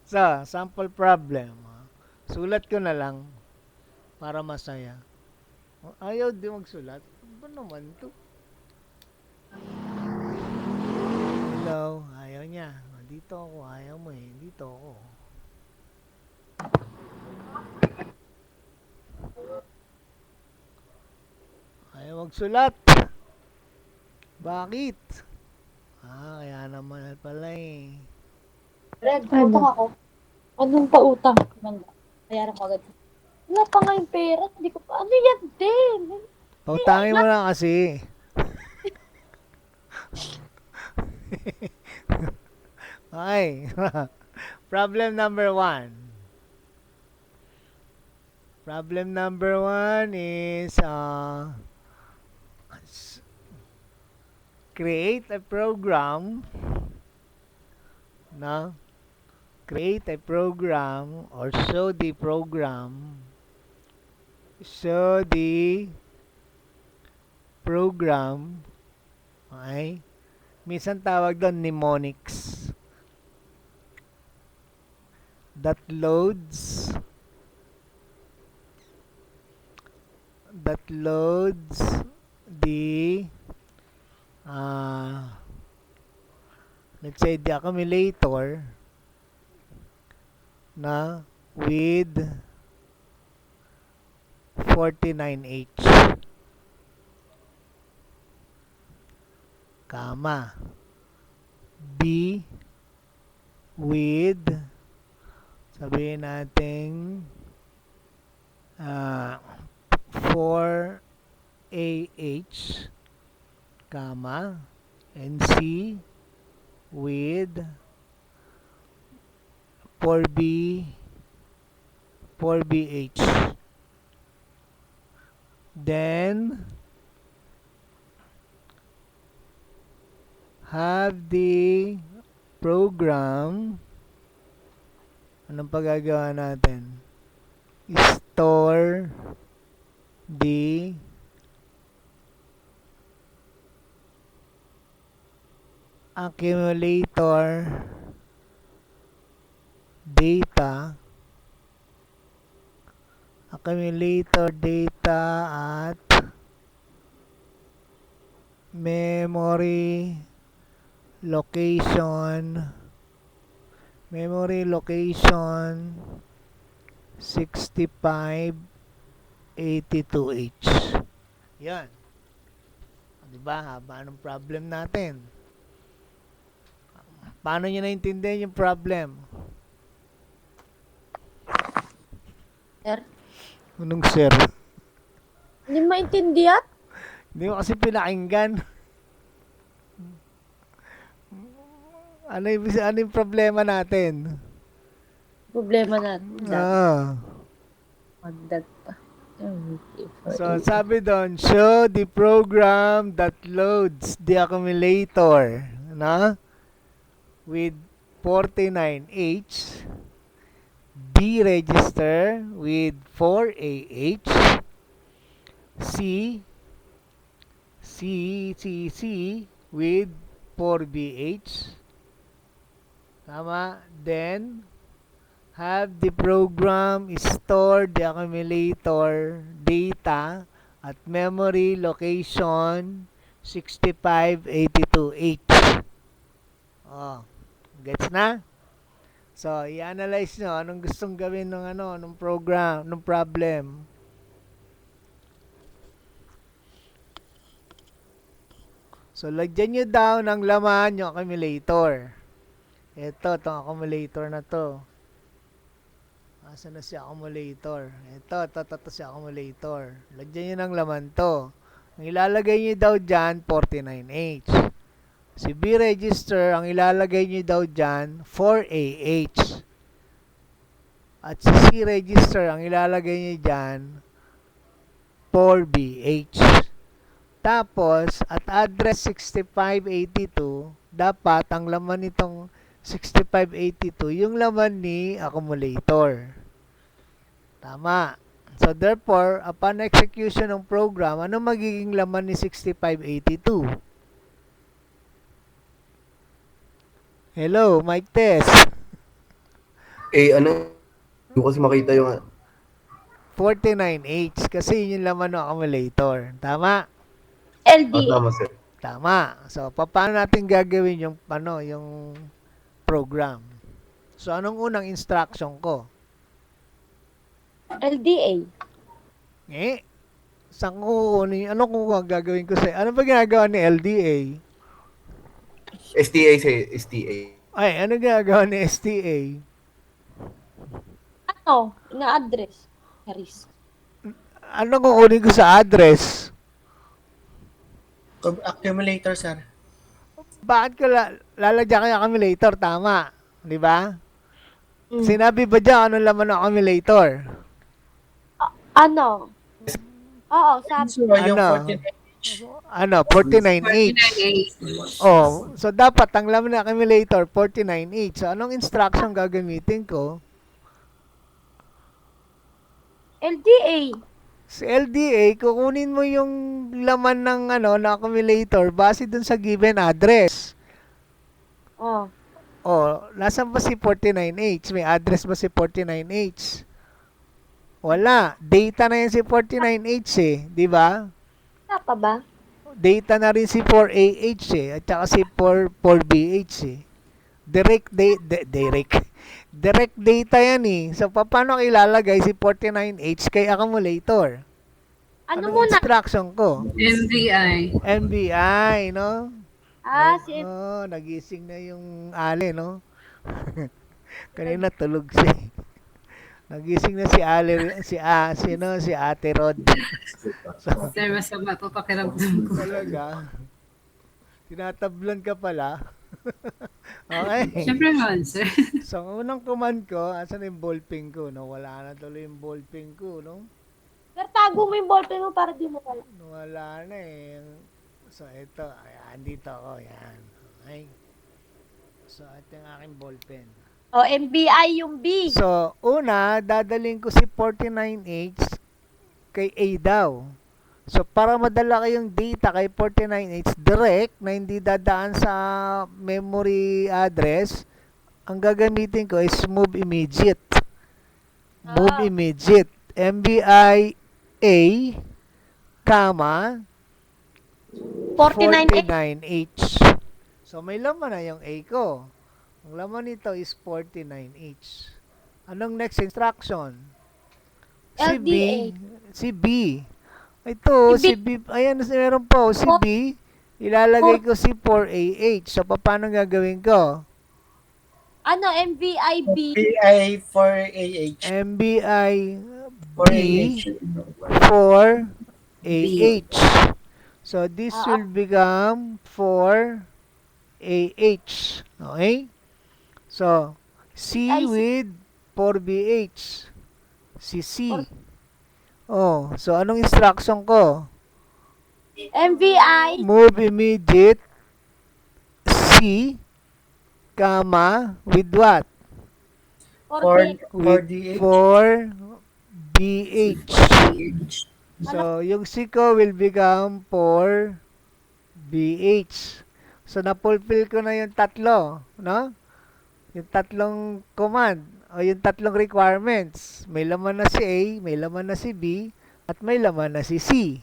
So, sample problem. Sulat ko na lang para masaya. Ayaw di magsulat. Ano ba naman to? Hello, ayaw niya. Dito ako, ayaw mo eh. Dito ako. Ayaw magsulat. Bakit? Kaya naman pala eh. Red, utang ako. Anong pautang? Bayaran ko agad. Wala pa nga yung pera. Hindi ko pa. Ano yan din? Pautangin mo lang kasi. Okay. Problem number 1. Problem number 1 is create a program. No? Create a program or show the program. Show the program. Okay? Minsan tawag doon mnemonics. That loads the let's say the accumulator na with 49H comma B with sabihin natin 4AH comma and C with 4BH. Then have the program. Anong pagagawa natin? Store the accumulator data at memory location 6582H. Yan. Diba? Haba ng problem natin. Paano nyo naintindihan yung problem? Sir? Anong sir? Hindi maintindihan? Hindi ko kasi pinakinggan. Ano yung problema natin? Problema natin. Magdag pa. So, sabi doon, show the program that loads the accumulator, no? With 49H, B register with 4AH, C with 4BH. Tama? Then, have the program store the accumulator data at memory location 6582H. Oh, gets na? So, i-analyze nyo anong gustong gawin ng ano, ng program, ng problem. So, lagyan nyo daw ng laman yung accumulator. Ito, itong accumulator na to. Asan na si accumulator? Ito si accumulator. Lagyan nyo ng laman to. Ang ilalagay nyo daw dyan, 49H. Si B register, ang ilalagay nyo daw dyan, 4AH. At si C register, ang ilalagay nyo dyan, 4BH. Tapos, at address 6582, dapat ang laman nitong 6582, yung laman ni accumulator. Tama. So, therefore, upon execution ng program, ano magiging laman ni 6582? Hello, mic test. Ano? Hindi ko kasi makita yung... 49H kasi yun yung laman ng accumulator. Tama? LDA. tama, sir. Tama. So, paano natin gagawin yung, yung program? So, anong unang instruction ko? LDA. Saan ko ano kung gagawin ko sa... Ano ba ginagawa ni LDA? STA, sir. STA. Ay, ano ginagawa ni STA? Ano? Na-address. Charis. Ano kukunin ko sa address? Accumulator, sir. Bakit ko lalagyan ko yung accumulator? Tama. Di ba? Mm. Sinabi ba dyan anong laman ng accumulator? Ano? Oo, sabi. So, yung Ano? 49. 49H. Oh, so dapat ang laman ng accumulator, 49H. So, anong instruction gagamitin ko? LDA. Sa LDA, kukunin mo yung laman ng na accumulator base dun sa given address. Oh. Oh, nasan ba si 49H? May address ba si 49H? Wala. Data na yan si 49H eh. Di ba? Wala pa ba? Data na rin si 4AH eh. At saka si 4BH eh. Direct data yan eh. So, paano ilalagay si 49H kay accumulator? Ano Anong muna? instruction ko? MVI. MBI, no? Si Nagising na yung Ale, no? Kanina tulog siya. Nagising na si Ale, si Ate Rod. So, Sir, masama po pakiramdam ko. talaga. Tinatablan ka pala. Okay. Siyempre naman, sir. So, ang unang command ko, asan yung ballpen ko, no? Wala na tuloy yung ballpen ko, no? Sir, tago mo yung ballpen mo para di mo pala. Wala na eh. So, ito. Ayan, dito ako. Yan. Okay. So, ito yung aking ballpen. O, MBI yung B. So, una, dadaling ko si 49H kay A daw. So, para madala kayong data kay 49H direct na hindi dadaan sa memory address, ang gagamitin ko is move immediate. Move immediate. MBI A, comma, 49H. 49H. So, may laman na yung A ko. Ang laman nito is 49H. Anong next instruction? Si B. LDA. Si B. Ito, si B. Ayan, meron po. Si B, ilalagay ko si 4AH. So, paano gagawin ko? Ano, MVI B. BI for AH. MBI For B AH. for AH. So, this will become 4AH. Okay? So, C Ay, with 4BH. Si C. Oh, so anong instruction ko? MVI. Move immediate C, comma, with what? For With DH. 4BH. So, yung C ko will become 4BH. So, na-fulfill ko na yung tatlo, no? Yung tatlong command o yung tatlong requirements. May laman na si A, may laman na si B, at may laman na si C.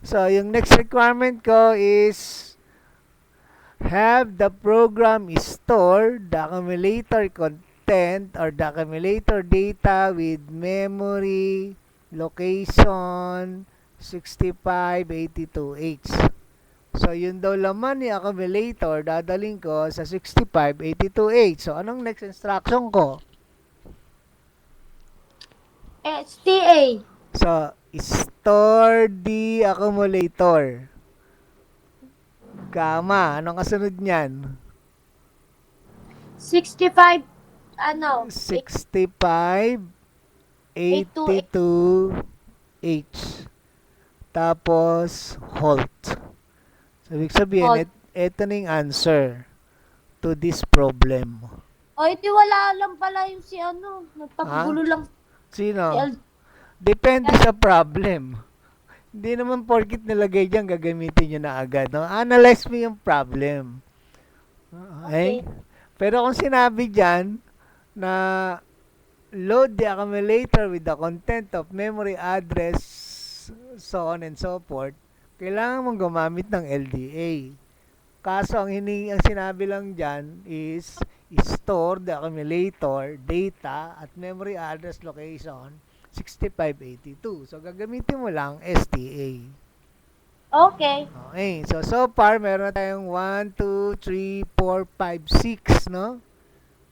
So, yung next requirement ko is have the program store the accumulator content or the accumulator data with memory location 6582H. So, yun daw laman ni accumulator, dadaling ko sa 6582H. So, anong next instruction ko? STA. So, store the accumulator. Kama, anong kasunod niyan? 65, ano? 6582H. Tapos, halt. So, ibig sabihin, Halt. ito na yung answer to this problem. O, iti wala lang pala yung si ano. Nagpapagulo lang si Sino? L. Depende sa problem. Hindi naman porkit nilagay dyan, gagamitin nyo na agad. No? Analyze mo yung problem. Okay? Pero kung sinabi dyan na load the accumulator with the content of memory address, so on and so forth, kailangan mong gumamit ng LDA. Kaso ang sinabi lang dyan is store the accumulator data at memory address location 6582. So gagamitin mo lang STA. Okay. Okay. So far meron na tayong 1 2 3 4 5 6, no?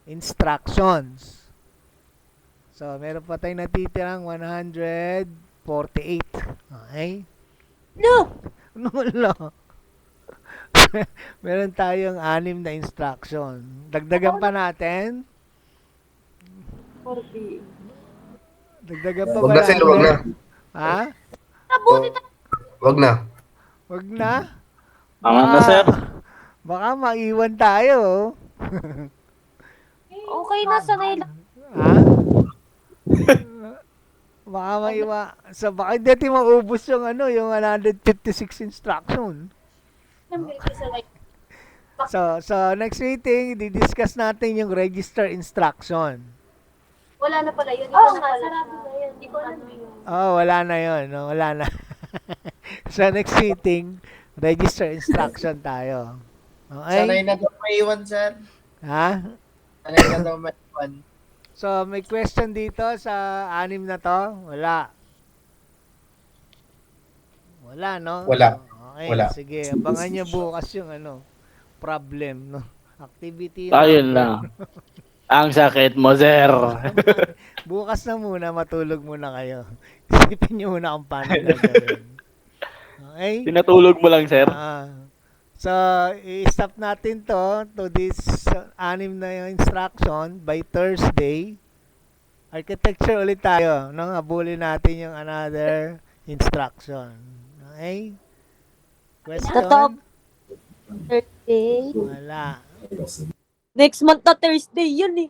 Instructions. So meron pa tayong natitirang 148. Okay? No! Wala. Meron tayong 6 na instruction. Dagdagan pa natin. 40. Dagdagan pa Wag ba na, Sel, wag na. Ha? Nabuti tayo. Wag na. Wag na. Tama na, sir. Baka maiwan tayo. Okay na, sanay lang. Ha? Baka maiwan. So baka hindi natin maubos yung yung 156 instruction. Sanay. So next meeting, di-discuss natin yung register instruction. Wala na pala yun. Oo nga, sarado na yun. Hindi ko alam yun. Oh, wala na yun. No? Wala na. Sa next meeting, register instruction tayo. Sanay Okay? na daw maiwan, sir. Ha? Sanay na daw maiwan. So, may question dito sa 6 na to? Wala. Wala, no? Wala. Okay, Wala. sige. Abangan nyo bukas yung problem, no? Activity. Ayun lang. Ang sakit mo, sir. Bukas na muna, matulog muna kayo. Isipin nyo muna kung paano gagawin. Okay? Tinatulog mo lang, sir. So, i-stop natin to this 6 na yung instruction by Thursday. Architecture ulit tayo. No? Habulin natin yung another instruction. Okay? Totoo. Question? Thursday. Wala. Next month na Thursday yun eh.